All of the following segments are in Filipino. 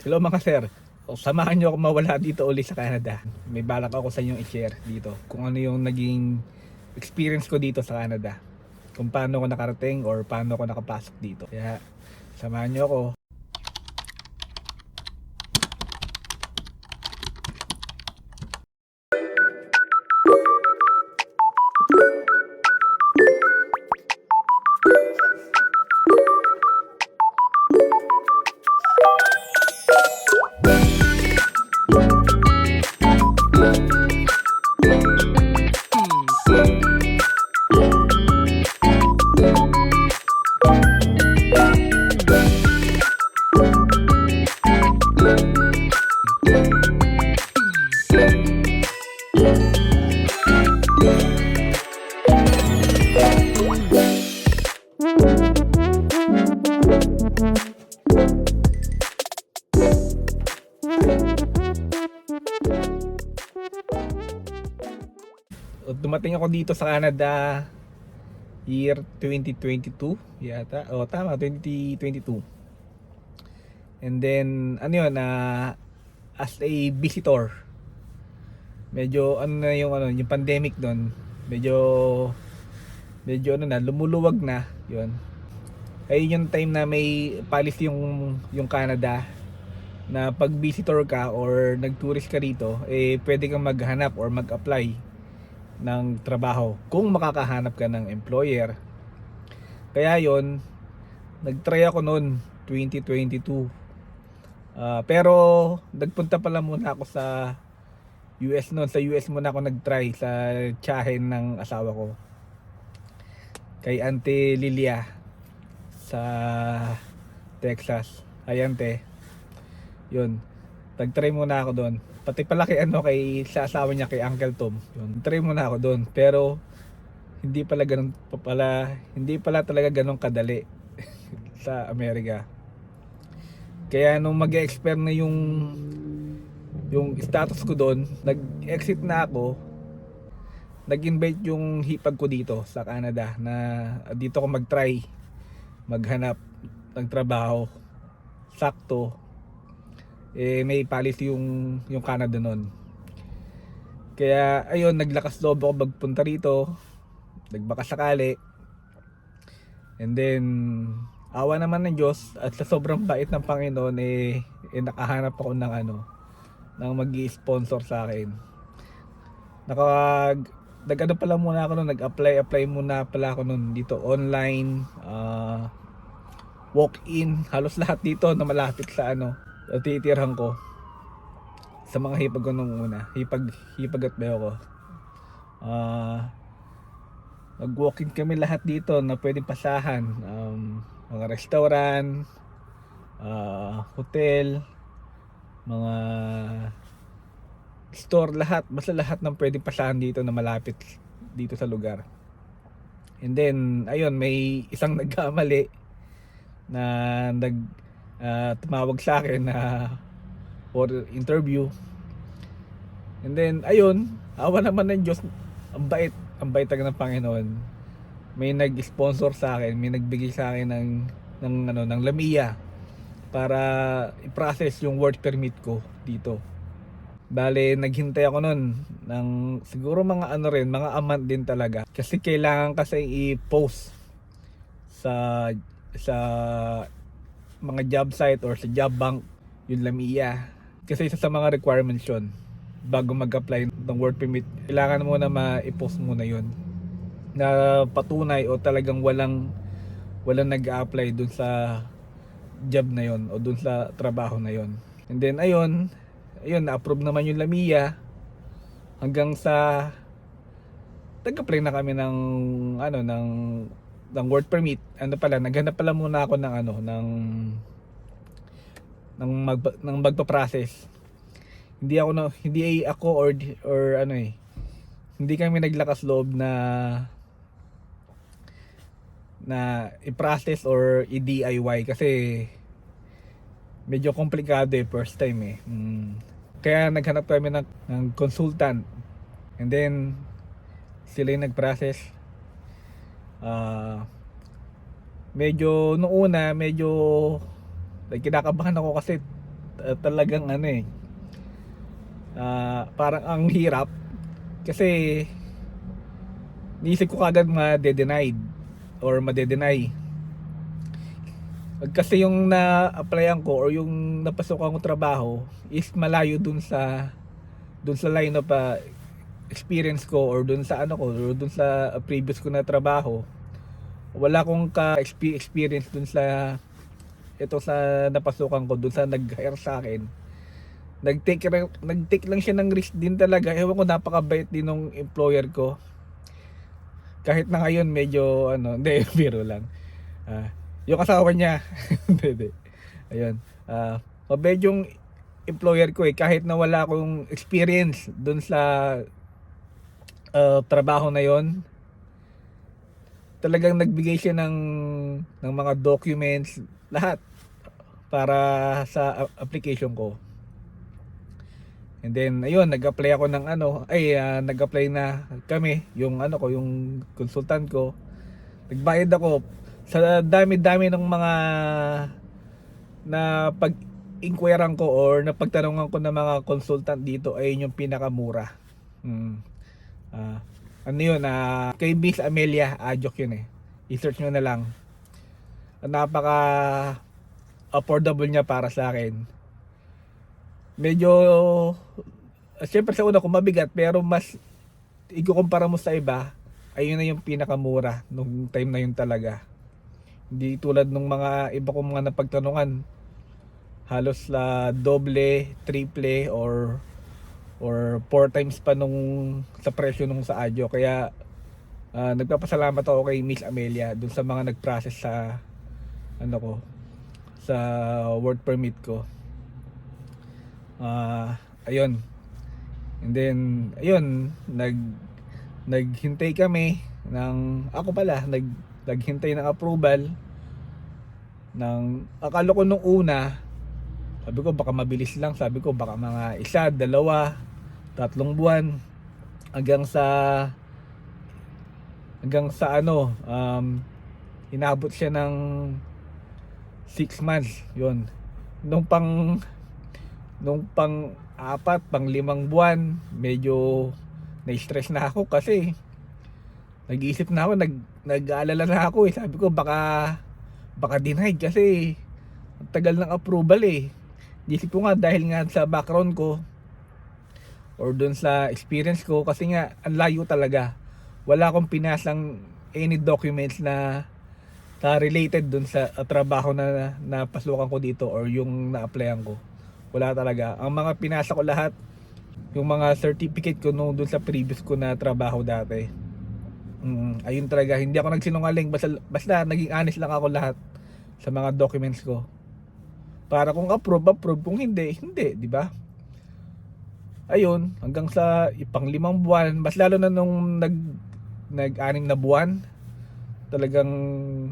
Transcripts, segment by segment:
Hello mga sir. O, samahan nyo ako mawala dito uli sa Canada. May balak ako sa inyong i-share dito kung ano yung naging experience ko dito sa Canada. Kung paano ako nakarating or paano ako nakapasok dito. Kaya samahan nyo ako. Dumating ako dito sa Canada year 2022 yata. O tama, 2022. And then ano yun, as a visitor. Medyo yung pandemic doon. Medyo ano na, lumuluwag na 'yon. Ayun yung time na may policy yung Canada na pag visitor ka or nag-tourist ka rito, pwede kang maghanap or mag-apply ng trabaho kung makakahanap ka ng employer. Kaya yon, nag-try ako noon 2022. Pero nagpunta pala muna ako sa US noon. Sa US muna ako nag-try sa tiyahin ng asawa ko. Kay Auntie Lilia sa Texas. Ay Ante. Yun. Nag-try muna ako doon. Pati pala kay sa asawa niya, kay Uncle Tom. Yun. Try muna ako doon. Pero hindi pala talaga ganun kadali sa Amerika. Kaya nung mag-expire na yung status ko doon, nag-exit na ako. Nag-invite yung hipag ko dito sa Canada na dito ko mag-try maghanap ng trabaho. Sakto may policy yung Canada noon. Kaya ayun, naglakas loob ako magpunta rito, nagbaka sakali. And then awa naman ng Diyos at sa sobrang bait ng Panginoon, nakahanap ako ng mag-i-sponsor sa akin. Nag-ano pala muna ako noon, nag-apply muna pala ako noon dito online, walk-in, halos lahat dito na malapit sa titirhan ko. Sa mga hipag ko nung una, hipag at bayo ko. Nag-walk-in kami lahat dito na pwedeng pasahan, mga restaurant, hotel, mga store, basta lahat ng pwedeng pasahan dito na malapit dito sa lugar. And then ayun, may isang nagkamali na tumawag sa akin na for interview. And then ayun, awa naman ng Diyos, ang bait talaga ng Panginoon. May nag-sponsor sa akin, may nagbigay sa akin ng Lamia para i-process yung work permit ko dito. Bale, naghintay ako noon ng siguro mga mga a month din talaga. Kasi kailangan i-post sa mga job site or sa job bank yung Lamia. Kasi isa sa mga requirements yun bago mag-apply ng work permit. Kailangan mo na ma-post muna yun na patunay o talagang walang nag-a-apply dun sa job na yon o dun sa trabaho na yon. And then ayun, na-approve naman yung Lamia hanggang sa nag-apply na kami ng work permit. Naghanap pala muna ako ng magpa-process. Hindi ako hindi kami naglakas loob na i-process or i-DIY kasi medyo komplikado first time Kaya naghanap kami ng consultant, and then sila yung nag-process. Medyo noong una, kinakabahan ako kasi talagang ano eh, parang ang hirap kasi niisip ko kagad ma-denied or ma-deny. Kasi yung na-applyan ko or yung napasukan ko trabaho is malayo dun sa line of experience ko or dun sa ano ko or dun sa previous ko na trabaho. Wala akong ka-experience dun sa ito sa napasukan ko, dun sa nag-hire sa akin. Nag-take lang siya ng risk din talaga. Ewan ko, napakabait din ng employer ko. Kahit na ngayon medyo ano, hindi, biro lang. Yung asawa niya, hindi. Ayun. Mabait yung employer ko eh, kahit na wala akong experience dun sa trabaho na yon. Talagang nagbigay siya ng mga documents, lahat para sa application ko. And then ayun, nag-apply ako ng ano, nag-apply na kami, yung ano ko, yung consultant ko. Nagbayad ako sa dami-dami ng mga na pag-inquiran ko or na pagtanungan ko ng mga consultant dito, ay yung pinakamura. Ano yun, kay Miss Amelia Ajok yun eh. I-search nyo na lang. Napaka affordable niya para sa akin. Medyo siyempre sa una ko mabigat, pero mas ikukumpara mo sa iba, ayun na yung pinakamura nung time na yun talaga. Hindi tulad nung mga iba kong mga napagtanungan, halos doble, triple or 4 times pa nung sa presyo nung sa Adyo. Kaya nagpapasalamat ako kay Miss Amelia dun sa mga nag-process sa ano ko, sa work permit ko. Ayun. And then ayun, naghintay kami ng naghintay ng approval ng, akala ko nung una, sabi ko baka mabilis lang, sabi ko baka mga 1, 2, 3 buwan hanggang sa ano, inabot siya ng 6 months yun. Nung pang 4, pang 5 buwan, medyo na-stress na ako kasi nag-iisip na ako, nag-aalala na ako eh. Sabi ko baka denied kasi ang tagal ng approval eh. Isip ko nga, dahil nga sa background ko or dun sa experience ko, kasi nga ang layo talaga. Wala akong pinasang any documents na related dun sa trabaho na napasukan ko dito or yung na-applyan ko. Wala talaga. Ang mga pinasa ko lahat, yung mga certificate ko nung dun sa previous ko na trabaho dati. Ayun talaga, hindi ako nagsinungaling, basta naging honest lang ako lahat sa mga documents ko. Para kung approve, kung hindi, di ba? Ayun, hanggang sa ipang 5 buwan, mas lalo na nung nag-6 na buwan, talagang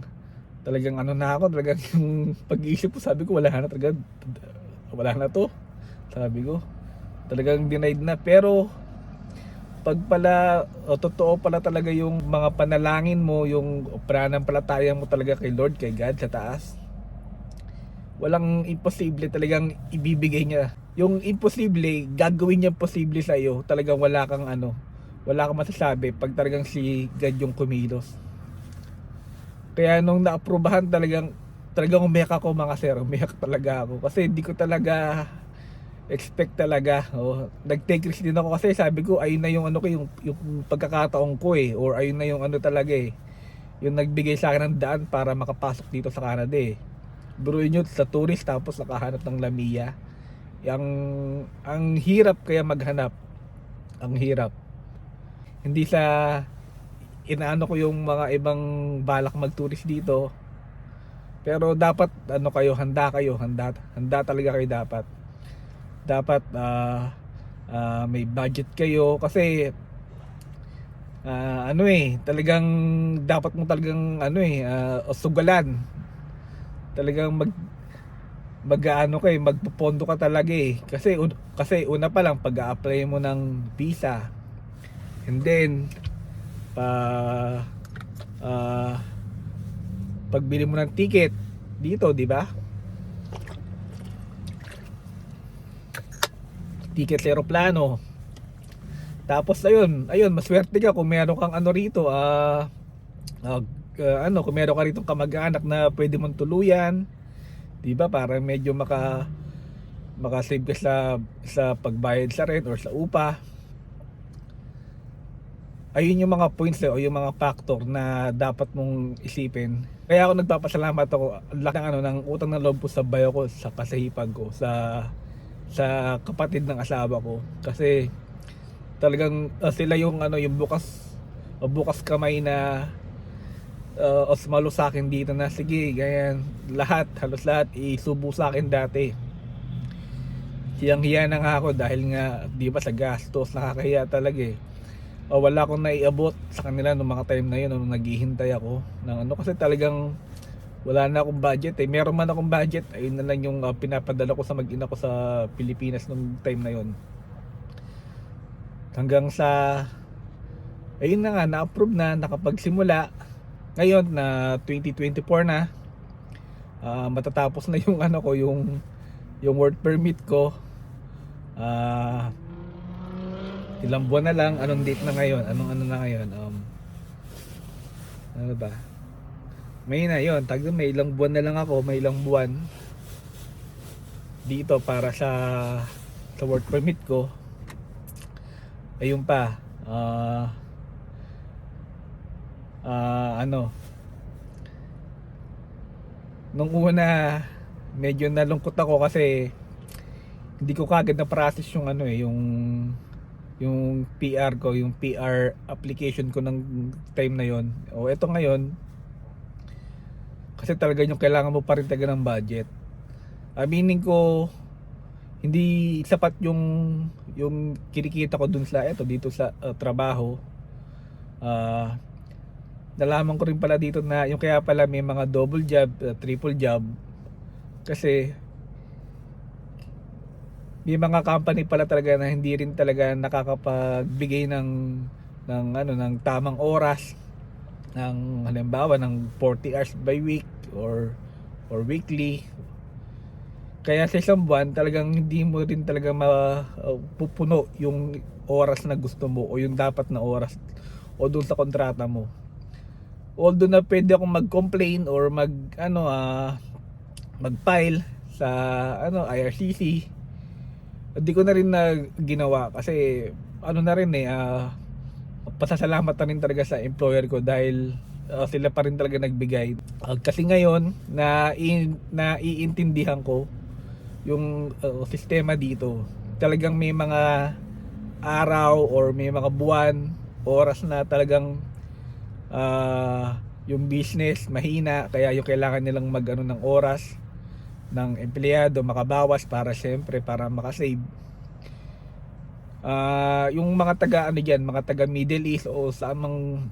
ano na ako, talagang yung pag-iisip ko, sabi ko wala na to, sabi ko, talagang denied na. Pero pag pala totoo pala talaga yung mga panalangin mo, yung pananampalataya mo talaga kay Lord, kay God sa taas, walang imposible, talagang ibibigay niya. Yung imposible, gagawin niya posible sa iyo. Talagang wala kang masasabi pag talagang si God yung kumilos. Kaya nung naaprubahan, talagang umiyak ako mga sir, umiyak talaga ako kasi hindi ko talaga expect talaga. Nag-take risk din ako kasi sabi ko ayun na yung ano ko, yung pagkakataon ko eh, or ayun na yung ano talaga eh, yung nagbigay sa akin ng daan para makapasok dito sa Canada eh. Buruin nyo, sa tourist tapos nakahanap ng Lamia. Ang hirap kaya maghanap. Ang hirap. Hindi sa inaano ko yung mga ibang balak mag-tourist dito. Pero dapat handa talaga kayo dapat. Dapat may budget kayo kasi talagang dapat mo talagang sugalan. Talagang magpopondo ka talaga eh. Kasi una pa lang pag-a-apply mo ng visa. And then pagbili mo ng ticket dito, di ba? ticket sa eroplano. Tapos ayun, maswerte ka kung meron kang ano rito, kung meron ka rito kamag-anak na pwede mong tuluyan, 'di ba? Para medyo maka-save ka sa pagbayad sa rent or sa upa. Ayun yung mga points o yung mga factor na dapat mong isipin. Kaya ako nagpapasalamat ako, ang laki ng utang ng loob ko sa bayo ko, sa kasahipag ko, sa kapatid ng asawa ko. Kasi talagang sila yung yung bukas kamay na osmalo sa akin dito na sige, ganyan, halos lahat isubo sa akin dati. Hiyang-hiya na nga ako dahil nga, di ba, sa gastos, nakakahiya talaga eh. Wala akong naiabot sa kanila nung mga time na yun nung naghihintay ako ng kasi talagang wala na akong budget eh. Meron man akong budget, ayun na lang yung pinapadala ko sa mag-ina ko sa Pilipinas nung time na yun. Hanggang sa ayun na nga, na-approve na, nakapagsimula. Ngayon na 2024 na, matatapos na yung yung work permit ko. Ilang buwan na lang, anong date na ngayon? Ano na ngayon? Ano ba? May na yun, may ilang buwan na lang ako, may ilang buwan dito para sa work permit ko. Ayun pa, nung una medyo nalungkot ako kasi hindi ko kagad na process yung PR ko, yung PR application ko ng time na yon. Eto ngayon, kasi talaga yung kailangan mo pa rin talaga ng budget. Aminin ko, hindi sapat yung kinikita ko dun dito sa trabaho. Nalaman ko rin pala dito na yung kaya pala may mga double job, triple job, kasi may mga company pala talaga na hindi rin talaga nakakapagbigay ng tamang oras, ng halimbawa ng 40 hours by week or weekly. Kaya sa isang buwan talagang hindi mo rin talaga mapupuno yung oras na gusto mo o yung dapat na oras o doon sa kontrata mo. Although na pwede akong mag-complain or mag-file sa IRCC, hindi ko na rin na ginawa kasi na rin pasasalamat na rin talaga sa employer ko dahil sila pa rin talaga nagbigay. Kasi ngayon na iintindihan ko yung sistema dito. Talagang may mga araw or may mga buwan, oras na talagang yung business mahina, kaya yung kailangan nilang ng oras ng empleyado makabawas para syempre para makasave. Yung mga mga taga Middle East o sa amang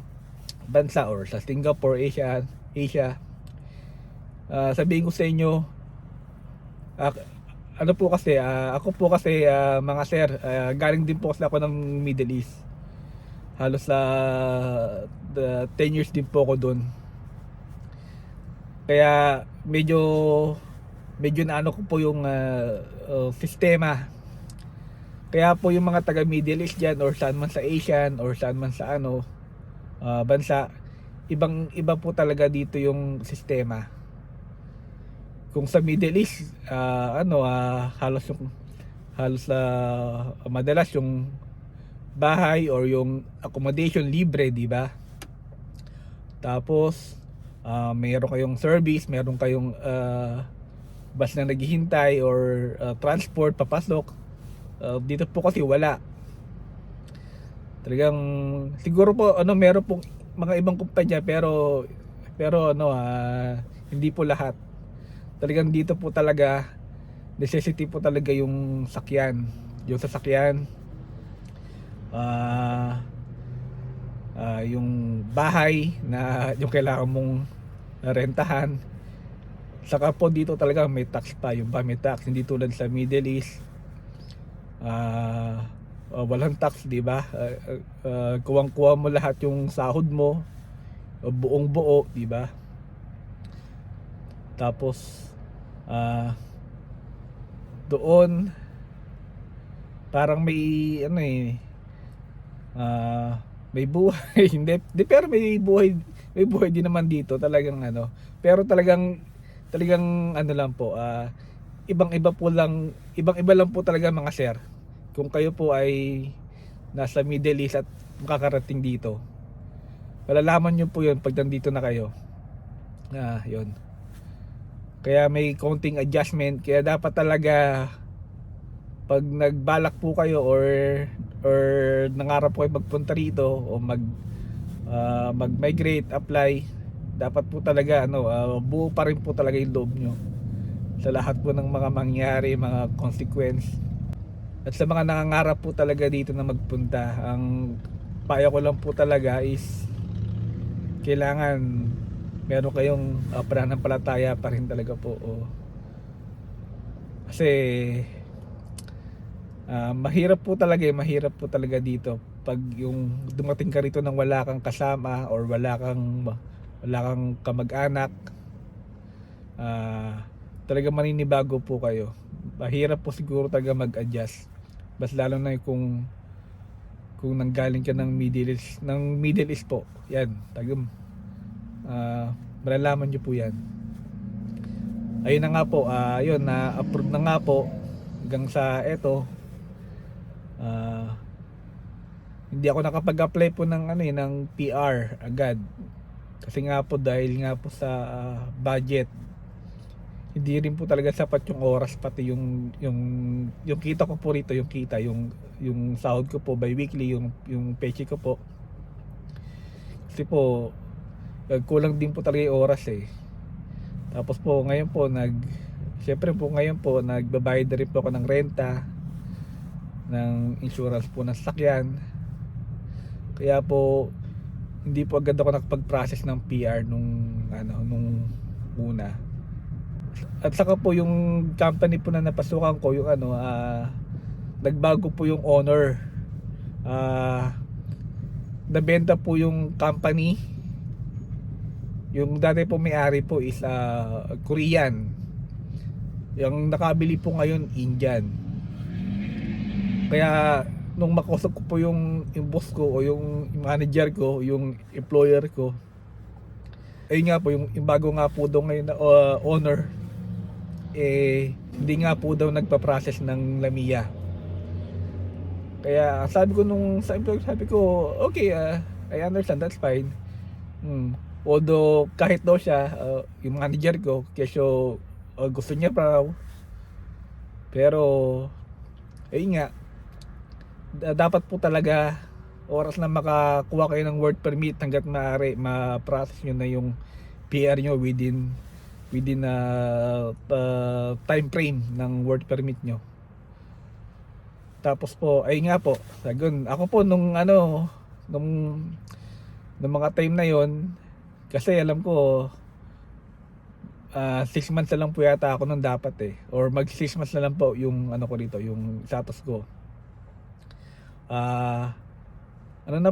bansa or sa Singapore, Asia, sabihin ko sa inyo, ako po kasi mga sir, galing din po kasi ako ng Middle East. Halos 10 years din po ako doon. Kaya medyo na ko po yung sistema. Kaya po yung mga taga Middle East dyan or saan man sa Asian or saan man sa bansa, iba po talaga dito yung sistema. Kung sa Middle East, halos madalas yung bahay or yung accommodation libre, di ba? Tapos mayroon kayong service, mayroon kayong bus na naghihintay or transport papasok. Dito po kasi wala. Talagang siguro po meron pong mga ibang kumpanya pero hindi po lahat. Talagang dito po talaga necessity po talaga yung sakyan. Yung sasakyan, yung bahay na yung kailangan mong rentahan. Saka po dito talaga may tax pa, yung may tax, hindi tulad sa Middle East. Walang tax, di ba? Kuwang-kuha mo lahat yung sahod mo, buong buo, di ba? Tapos doon parang may ano may buhay. Hindi, pero may buhay din naman dito talagang ano, pero talagang ano lang po, ibang-iba lang po talaga mga sir. Kung kayo po ay nasa Middle East at makakarating dito, malalaman nyo po yun pag nandito na kayo. Yun. Kaya may konting adjustment, kaya dapat talaga pag nagbalak po kayo or nangarap po kayo magpunta rito o mag-migrate, apply, dapat po talaga buo pa rin po talaga yung loob nyo sa lahat po ng mga mangyari, mga consequence. At sa mga nangangarap po talaga dito na magpunta, ang payo ko lang po talaga is kailangan meron kayong pananampalataya pa rin talaga po. Kasi mahirap po talaga dito pag yung dumating ka rito nang wala kang kasama or wala kang kamag-anak. Talaga maninibago po kayo. Mahirap po siguro talaga mag-adjust. Mas lalo na kung nanggaling ka ng Middle East po. Yan, tagam. Malalaman niyo po yan. Ayun na nga po, yun, na-approve na nga po hanggang sa eto. Hindi ako nakapag-apply po ng PR agad. Kasi nga po dahil nga po sa budget, hindi rin po talaga sapat yung oras, pati yung kita ko po rito, yung sahod ko po by weekly, yung paycheck ko po. Kasi po kulang din po talaga yung oras eh. Tapos po ngayon po syempre po ngayon po nagbabayad na rin po ako ng renta, ng insurance po ng sasakyan. Kaya po hindi po agad ako nakapag-process ng PR nung una. At saka po yung company po na napasukan ko, yung nagbago po yung owner. Nabenta po yung company. Yung dati po may-ari po is Korean. Yung nakabili po ngayon Indian. Kaya nung makausap ko po yung boss ko o yung manager ko, yung employer ko, ayun nga po, yung bago nga po daw ngayon na owner, hindi nga po daw nagpa-process ng Lamia. Kaya sabi ko nung sa employer, sabi ko okay, I understand, that's fine. Although kahit daw siya, yung manager ko, kesyo gusto niya pa, pero ayun nga, dapat po talaga oras na makakuha kayo ng work permit, hanggat maaari ma-process nyo na yung PR nyo within time frame ng work permit nyo. Tapos po ay nga po, ako po nung mga time na yon, kasi alam ko 6 months na lang po yata ako nung dapat or mag 6 months na lang po yung ko dito, yung status ko. Na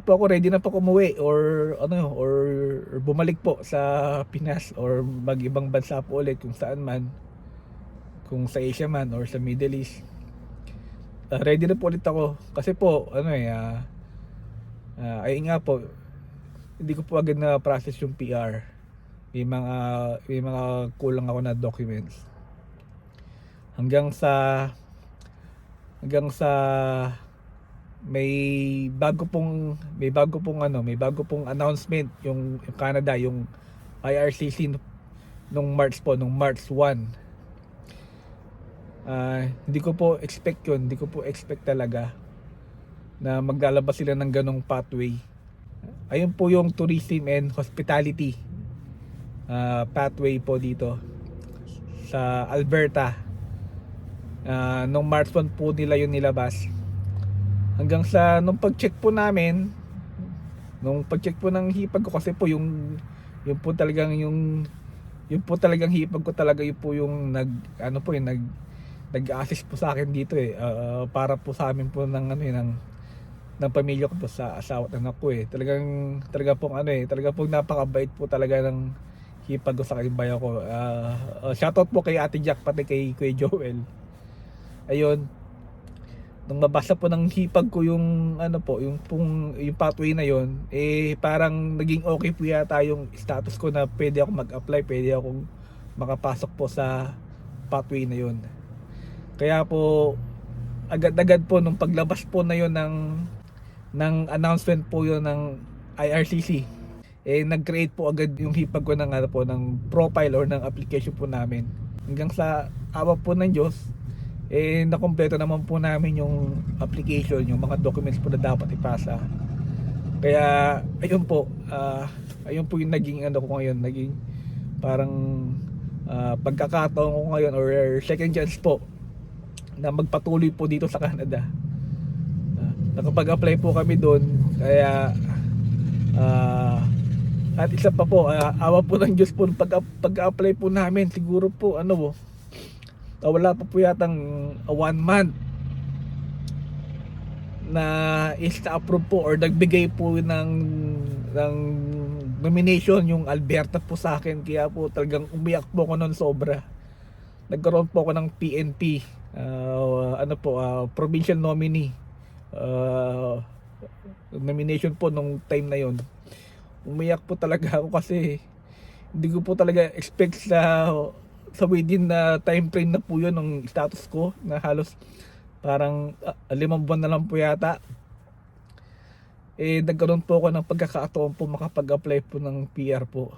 po ako, ready na po ako umuwi or bumalik po sa Pinas or mag-ibang bansa po ulit, kung saan man, kung sa Asia man or sa Middle East. Ready na po ulit ako kasi po ay nga po, hindi ko po agad na process yung PR. May mga kulang ako na documents hanggang sa may bago pong announcement yung Canada, yung IRCC nung March 1. Hindi ko po expect talaga na maglalabas sila ng ganong pathway. Ayun po yung tourism and hospitality pathway po dito sa Alberta. Nung March 1 po nila yun nilabas. Hanggang sa nung pag-check po namin, nung pag-check po ng hipag ko, kasi po yung po talagang hipag ko talaga, yun po yung nag-assist po sa akin dito para po sa amin po ng pamilya ko po, sa asawa at anak ko talaga pong napakabait po talaga ng hipag ko sa kaibayan ko. Shoutout po kay Ate Jack, pati kay Kuya Joel. Ayun. nung mabasa po ng hipag ko yung ano po, yung pathway na yon, eh parang naging okay po yata yung status ko na pwede ako mag-apply, pwede akong makapasok po sa pathway na yon. Kaya po agad-agad po nung paglabas po na yon ng announcement po yon ng IRCC, eh nag-create po agad yung hipag ko ng ano po, ng profile or ng application po namin. Hanggang sa awa po ng Diyos, eh nakompleto naman po namin yung application, yung mga documents po na dapat ipasa. Kaya ayun po, ayun po yung naging ano ko ngayon, naging parang pagkakataon ko ngayon or second chance po na magpatuloy po dito sa Canada. Nakapag-apply po kami doon, kaya at isa pa po, awa po ng Diyos po, pag-apply po namin, siguro po ano, wala pa po yatang 1 month na is-approve po or nagbigay po ng nomination yung Alberta po sa akin. Kaya po talagang umiyak po ako noon sobra. Nagkaroon po ako ng PNP, provincial nominee nomination po nung time na yon. Umiyak po talaga ako kasi hindi ko po talaga expect sa within na time frame na po yun ng status ko, na halos parang 5 buwan na lang po yata, eh nagkaroon po ako ng pagkakataon po makapag-apply po ng PR po.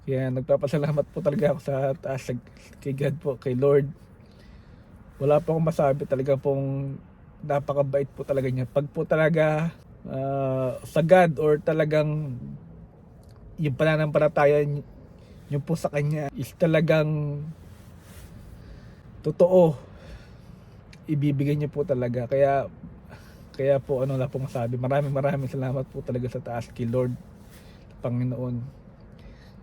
Kaya nagpapasalamat po talaga ako sa taas, kay God po, kay Lord. Wala po akong masabi, talaga pong napakabait po talaga niya. Pag po talaga sa God or talagang yung pananampalataya nyo po sa Kanya is talagang totoo, ibibigay niyo po talaga. Kaya po ano na pong masabi, maraming salamat po talaga sa taas, kay Lord, Panginoon.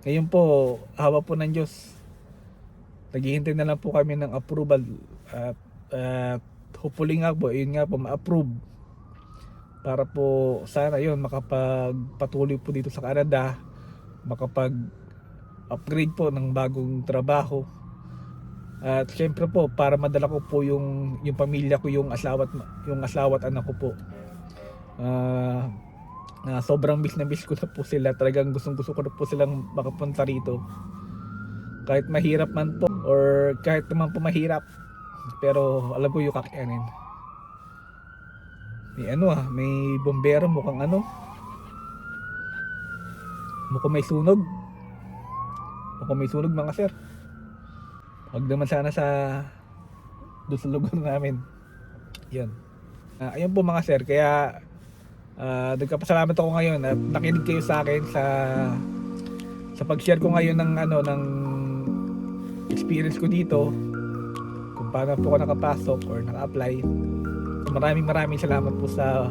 Ngayon po, awa po ng Diyos, naghihintay na lang po kami ng approval at hopefully nga po, yun nga po, ma-approve para po sana yun makapagpatuloy po dito sa Canada, makapag-upgrade po ng bagong trabaho. At syempre po, para madala ko po yung pamilya ko, yung asawa at anak ko po. Sobrang miss na miss ko na po sila. Talagang gusto ko na po silang makapunta rito. Kahit mahirap man po or kahit naman po mahirap, pero alam ko yung kakayanin. May bombero, mukhang may sunog. Mukhang may sunog mga sir. Huwag naman sana doon sa lugar namin. Yan. Ayun po mga sir, kaya nagpapasalamat ako ngayon at nakinig kayo sa akin sa pag-share ko ngayon ng experience ko dito, kung paano po ako nakapasok or naka-apply. Maraming salamat po sa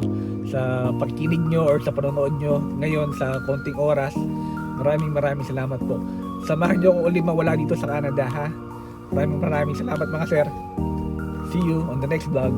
pagkinig nyo or sa panonood nyo ngayon sa konting oras. Maraming salamat po. Samahan nyo ako ulit mawala dito sa Canada, ha. Maraming salamat mga sir. See you on the next vlog.